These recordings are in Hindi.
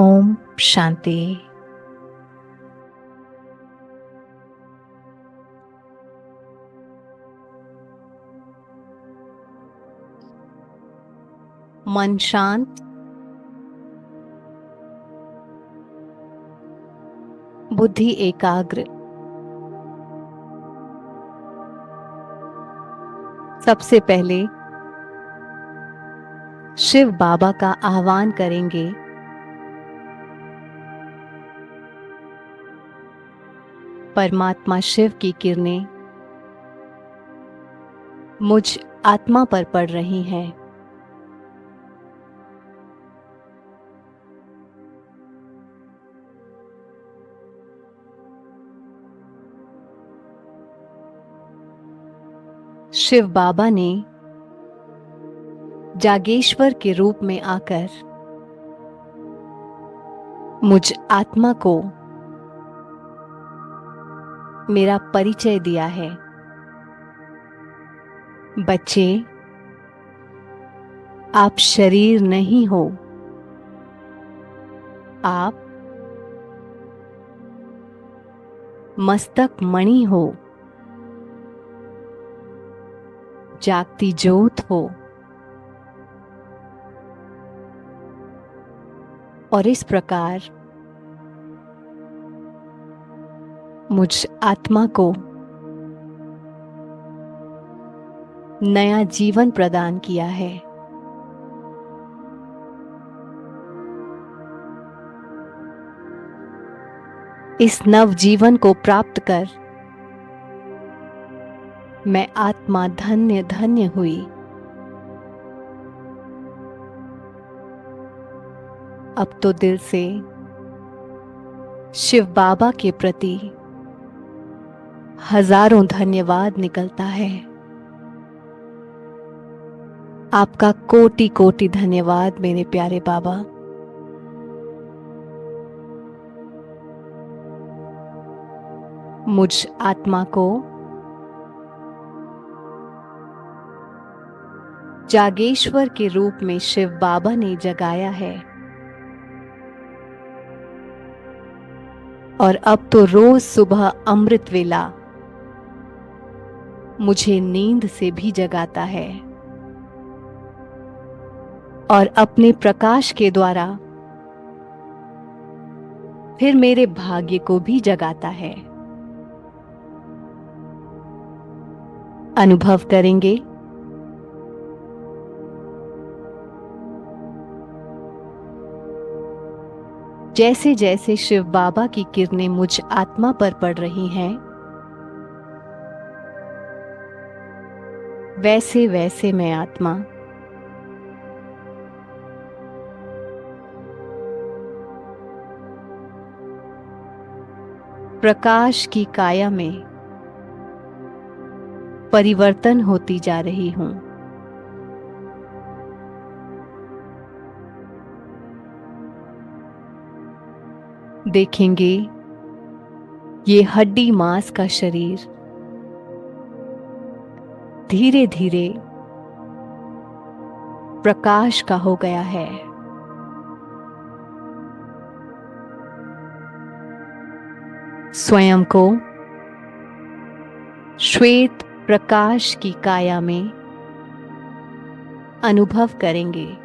ओम शांति। मन शांत, बुद्धि एकाग्र। सबसे पहले शिव बाबा का आह्वान करेंगे। परमात्मा शिव की किरणें मुझ आत्मा पर पड़ रही हैं। शिव बाबा ने जागेश्वर के रूप में आकर मुझ आत्मा को मेरा परिचय दिया है। बच्चे, आप शरीर नहीं हो, आप मस्तक मणि हो, जागती ज्योत हो। और इस प्रकार मुझ आत्मा को नया जीवन प्रदान किया है। इस नव जीवन को प्राप्त कर मैं आत्मा धन्य धन्य हुई। अब तो दिल से शिव बाबा के प्रति हजारों धन्यवाद निकलता है। आपका कोटि कोटि धन्यवाद मेरे प्यारे बाबा। मुझ आत्मा को जागेश्वर के रूप में शिव बाबा ने जगाया है। और अब तो रोज सुबह अमृत वेला मुझे नींद से भी जगाता है और अपने प्रकाश के द्वारा फिर मेरे भाग्य को भी जगाता है। अनुभव करेंगे, जैसे जैसे शिव बाबा की किरणें मुझ आत्मा पर पड़ रही हैं, वैसे वैसे मैं आत्मा प्रकाश की काया में परिवर्तन होती जा रही हूं। देखेंगे ये हड्डी मांस का शरीर धीरे धीरे प्रकाश का हो गया है। स्वयं को श्वेत प्रकाश की काया में अनुभव करेंगे।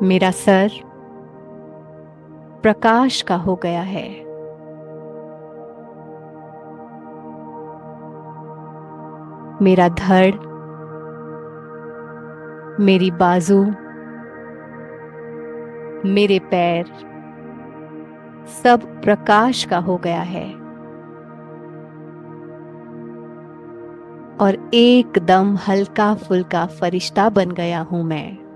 मेरा सर प्रकाश का हो गया है। मेरा धड़, मेरी बाजू, मेरे पैर सब प्रकाश का हो गया है और एकदम हल्का फुल्का फरिश्ता बन गया हूं मैं।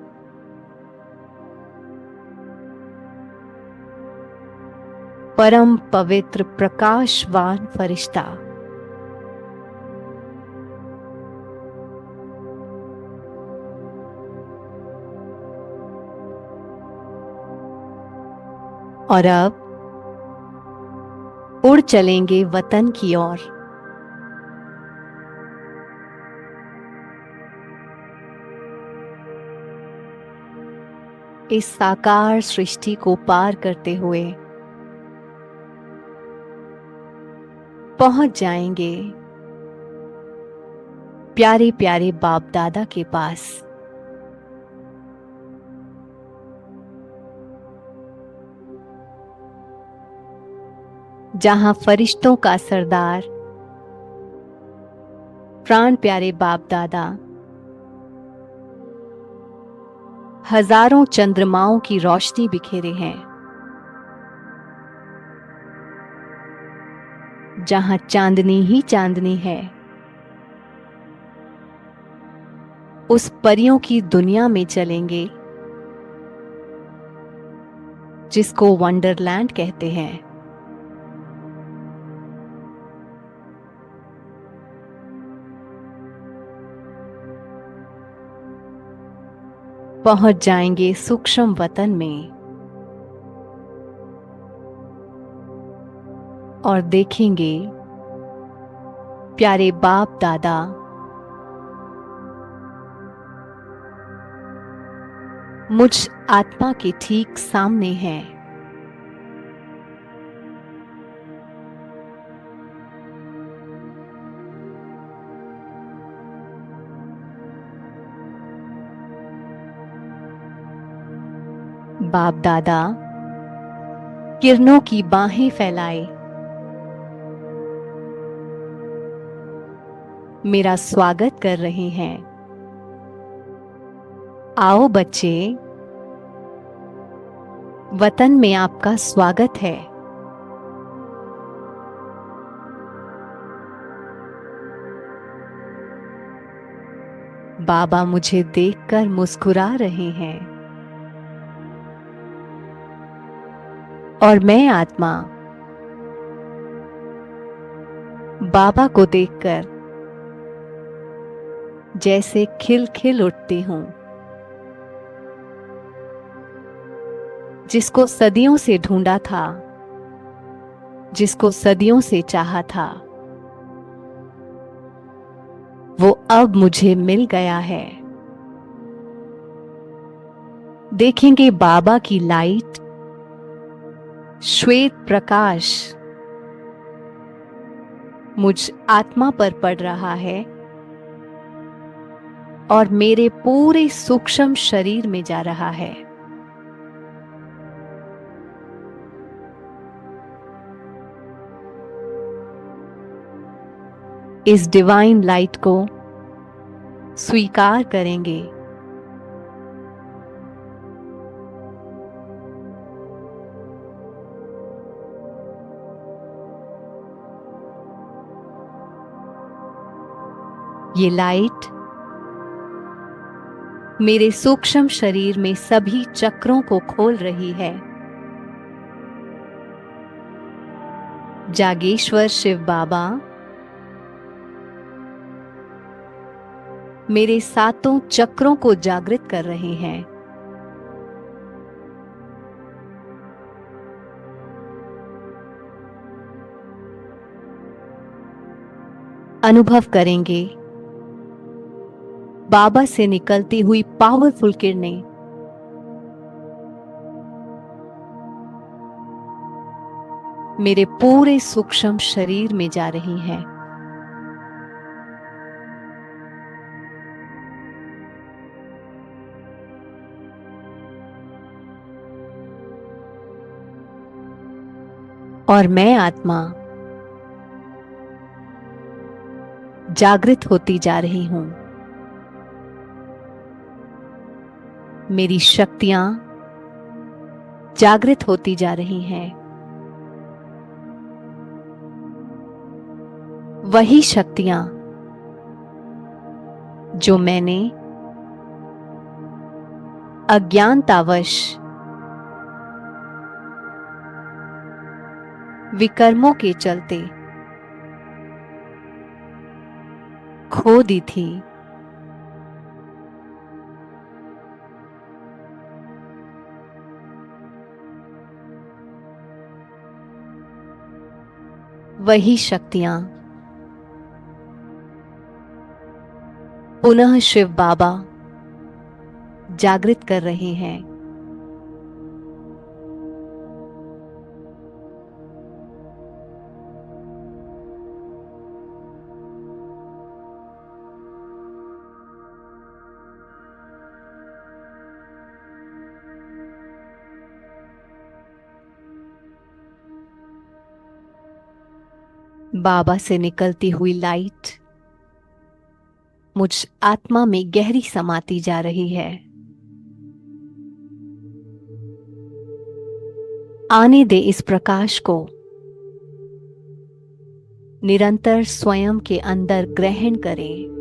परम पवित्र प्रकाशवान फरिश्ता। और अब उड़ चलेंगे वतन की ओर। इस साकार सृष्टि को पार करते हुए पहुंच जाएंगे प्यारे प्यारे बाप दादा के पास। जहां फरिश्तों का सरदार प्राण प्यारे बाप दादा हजारों चंद्रमाओं की रोशनी बिखेरे हैं। जहां चांदनी ही चांदनी है, उस परियों की दुनिया में चलेंगे जिसको वंडरलैंड कहते हैं। पहुंच जाएंगे सूक्ष्म वतन में और देखेंगे प्यारे बाप दादा मुझ आत्मा के ठीक सामने हैं। बाप दादा किरणों की बाहें फैलाए मेरा स्वागत कर रहे हैं। आओ बच्चे, वतन में आपका स्वागत है। बाबा मुझे देखकर मुस्कुरा रहे हैं और मैं आत्मा बाबा को देखकर जैसे खिल खिल उठती हूं। जिसको सदियों से ढूंढा था, जिसको सदियों से चाहा था, वो अब मुझे मिल गया है। देखेंगे बाबा की लाइट, श्वेत प्रकाश मुझ आत्मा पर पड़ रहा है और मेरे पूरे सूक्ष्म शरीर में जा रहा है। इस डिवाइन लाइट को स्वीकार करेंगे। ये लाइट मेरे सूक्ष्म शरीर में सभी चक्रों को खोल रही है। जागेश्वर शिव बाबा मेरे सातों चक्रों को जागृत कर रहे हैं। अनुभव करेंगे बाबा से निकलती हुई पावरफुल किरणें मेरे पूरे सूक्ष्म शरीर में जा रही हैं। और मैं आत्मा जागृत होती जा रही हूं। मेरी शक्तियां जागृत होती जा रही हैं। वही शक्तियां जो मैंने अज्ञानतावश विकर्मों के चलते खो दी थी, वही शक्तियां पुनः शिव बाबा जागृत कर रहे हैं। बाबा से निकलती हुई लाइट मुझ आत्मा में गहरी समाती जा रही है। आने दे इस प्रकाश को, निरंतर स्वयं के अंदर ग्रहण करें।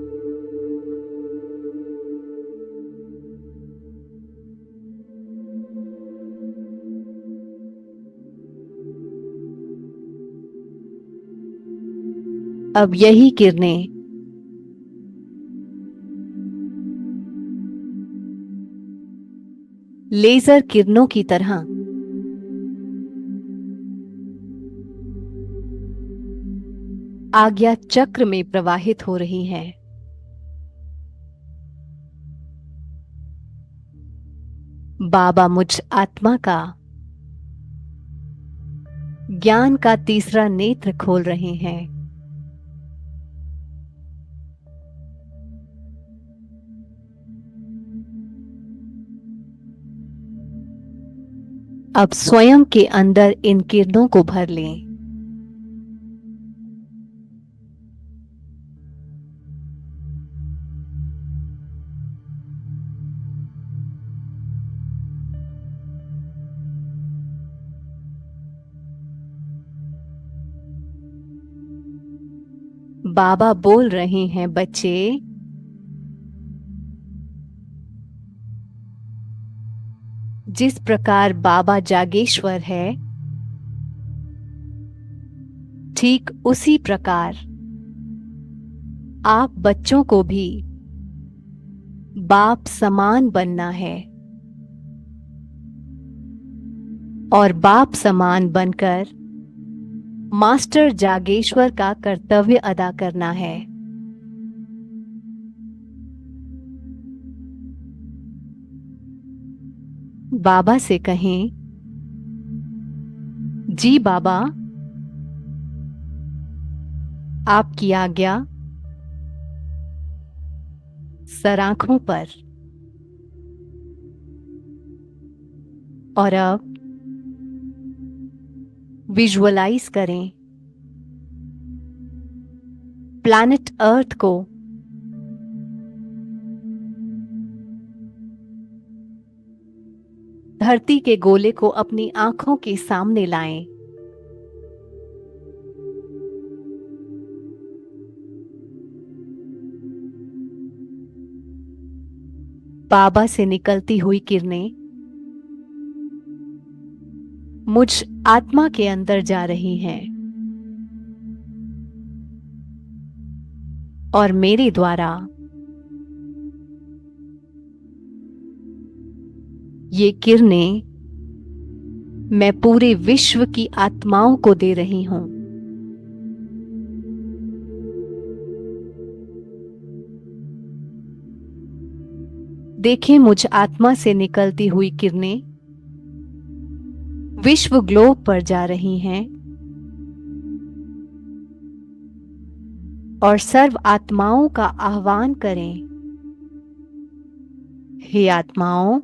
अब यही किरणें लेजर किरणों की तरह आज्ञा चक्र में प्रवाहित हो रही हैं। बाबा मुझ आत्मा का ज्ञान का तीसरा नेत्र खोल रहे हैं। अब स्वयं के अंदर इन किरणों को भर लें। बाबा बोल रहे हैं, बच्चे, जिस प्रकार बाबा जागेश्वर है, ठीक उसी प्रकार आप बच्चों को भी बाप समान बनना है और बाप समान बनकर मास्टर जागेश्वर का कर्तव्य अदा करना है। बाबा से कहें, जी बाबा, आपकी आज्ञा सर आंखों पर। और अब विजुअलाइज करें प्लैनेट अर्थ को धरती के गोले को अपनी आंखों के सामने लाएं। बाबा से निकलती हुई किरणें मुझ आत्मा के अंदर जा रही हैं और मेरे द्वारा ये किरणें मैं पूरे विश्व की आत्माओं को दे रही हूं। देखें, मुझ आत्मा से निकलती हुई किरणें विश्व ग्लोब पर जा रही हैं और सर्व आत्माओं का आह्वान करें, हे आत्माओं,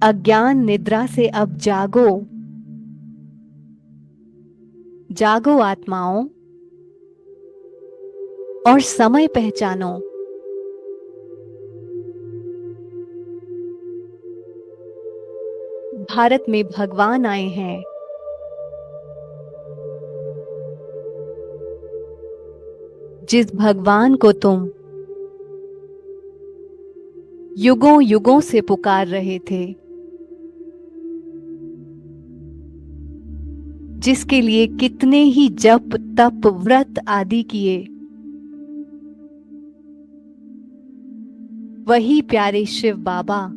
अज्ञान निद्रा से अब जागो। जागो आत्माओं और समय पहचानो। भारत में भगवान आए हैं। जिस भगवान को तुम युगों युगों से पुकार रहे थे, जिसके लिए कितने ही जप तप व्रत आदि किए, वही प्यारे शिव बाबा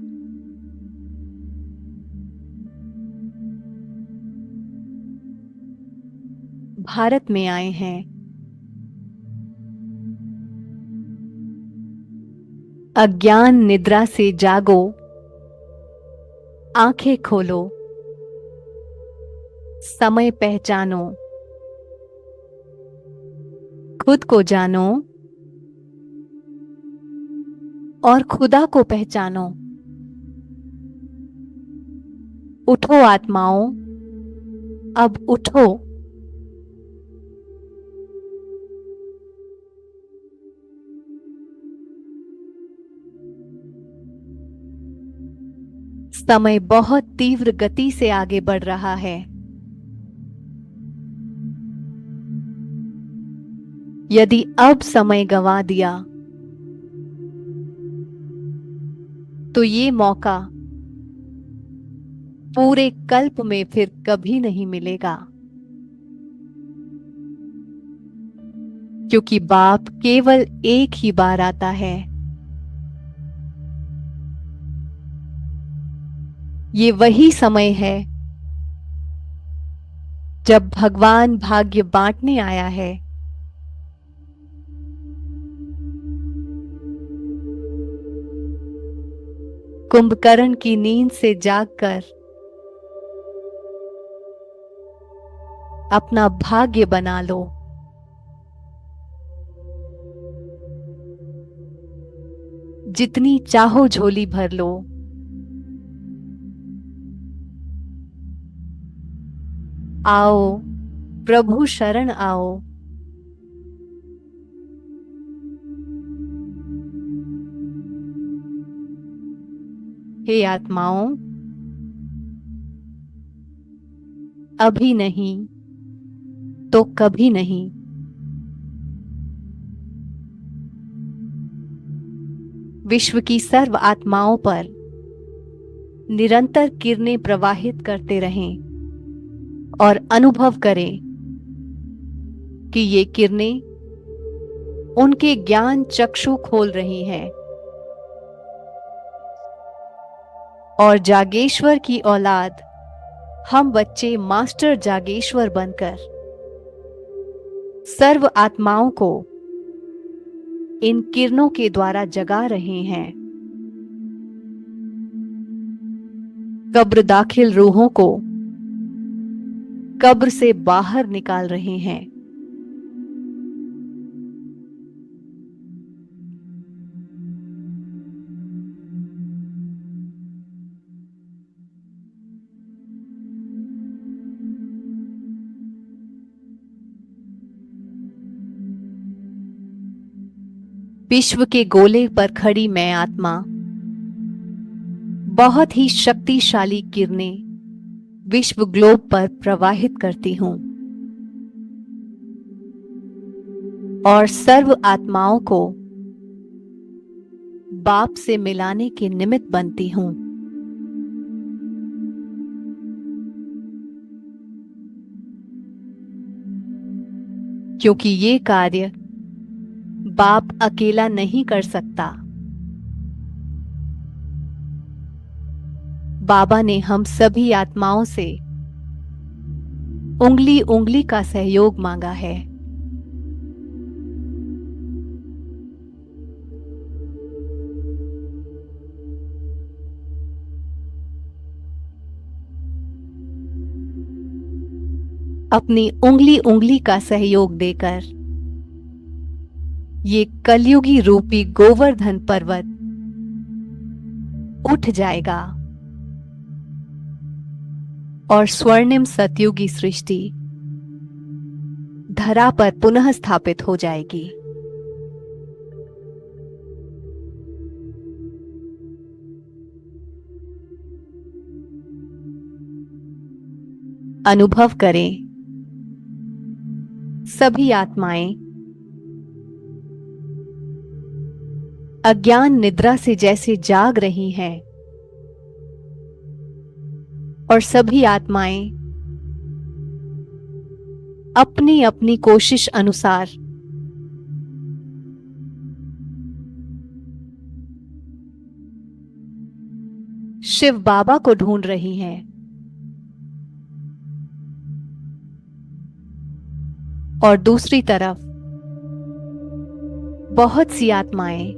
भारत में आए हैं। अज्ञान निद्रा से जागो, आंखें खोलो, समय पहचानो, खुद को जानो और खुदा को पहचानो। उठो आत्माओं, अब उठो। समय बहुत तीव्र गति से आगे बढ़ रहा है। यदि अब समय गंवा दिया तो ये मौका पूरे कल्प में फिर कभी नहीं मिलेगा, क्योंकि बाप केवल एक ही बार आता है। ये वही समय है जब भगवान भाग्य बांटने आया है। कुंभकर्ण की नींद से जागकर अपना भाग्य बना लो। जितनी चाहो झोली भर लो। आओ प्रभु शरण आओ। हे आत्माओं, अभी नहीं तो कभी नहीं। विश्व की सर्व आत्माओं पर निरंतर किरणें प्रवाहित करते रहें और अनुभव करें कि ये किरणें उनके ज्ञान चक्षु खोल रही हैं और जागेश्वर की औलाद हम बच्चे मास्टर जागेश्वर बनकर सर्व आत्माओं को इन किरणों के द्वारा जगा रहे हैं। कब्र दाखिल रूहों को कब्र से बाहर निकाल रहे हैं। विश्व के गोले पर खड़ी मैं आत्मा बहुत ही शक्तिशाली किरणें विश्व ग्लोब पर प्रवाहित करती हूं और सर्व आत्माओं को बाप से मिलाने के निमित्त बनती हूं। क्योंकि ये कार्य बाप अकेला नहीं कर सकता। बाबा ने हम सभी आत्माओं से उंगली उंगली का सहयोग मांगा है। अपनी उंगली उंगली का सहयोग देकर ये कलयुगी रूपी गोवर्धन पर्वत उठ जाएगा और स्वर्णिम सतयुगी सृष्टि धरा पर पुनः स्थापित हो जाएगी। अनुभव करें, सभी आत्माएं अज्ञान निद्रा से जैसे जाग रही हैं और सभी आत्माएं अपनी अपनी कोशिश अनुसार शिव बाबा को ढूंढ रही हैं। और दूसरी तरफ बहुत सी आत्माएं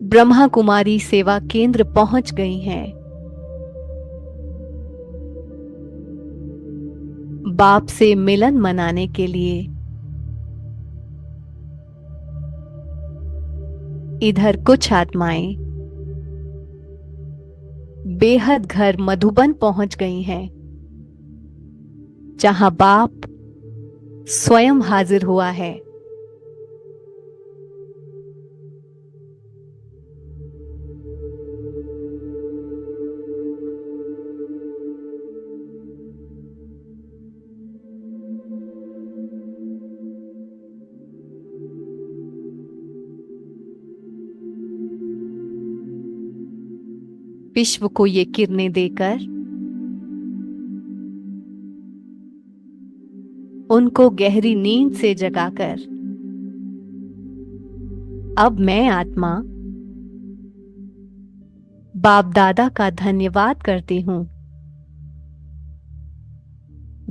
ब्रह्मा कुमारी सेवा केंद्र पहुंच गई हैं। बाप से मिलन मनाने के लिए। इधर कुछ आत्माएं बेहद घर मधुबन पहुंच गई हैं, जहां बाप स्वयं हाजिर हुआ है। विश्व को ये किरणें देकर उनको गहरी नींद से जगाकर अब मैं आत्मा बाप दादा का धन्यवाद करती हूं,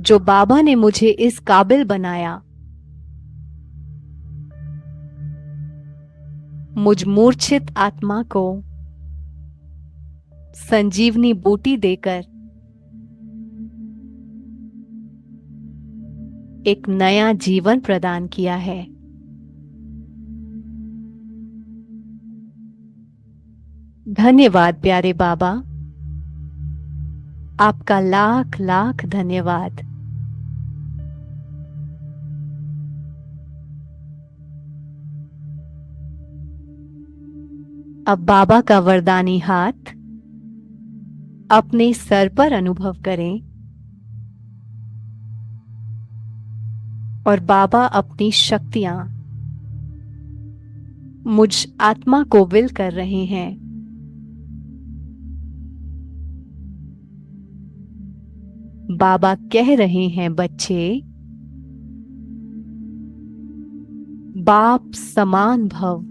जो बाबा ने मुझे इस काबिल बनाया, मुझ मूर्छित आत्मा को संजीवनी बूटी देकर एक नया जीवन प्रदान किया है। धन्यवाद प्यारे बाबा, आपका लाख लाख धन्यवाद। अब बाबा का वरदानी हाथ अपने सर पर अनुभव करें और बाबा अपनी शक्तियां मुझ आत्मा को विल कर रहे हैं। बाबा कह रहे हैं, बच्चे बाप समान भव।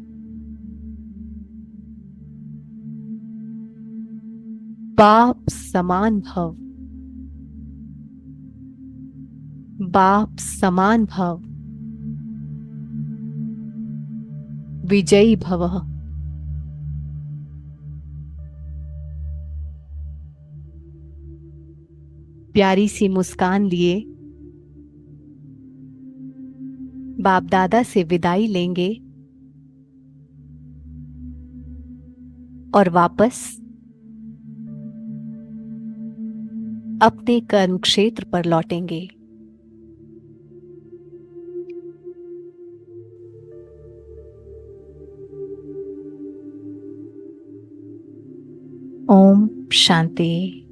बाप समान भव। बाप समान भव। विजयी भवः। प्यारी सी मुस्कान लिए बाप दादा से विदाई लेंगे और वापस अपने कर्म क्षेत्र पर लौटेंगे। ओम शांति।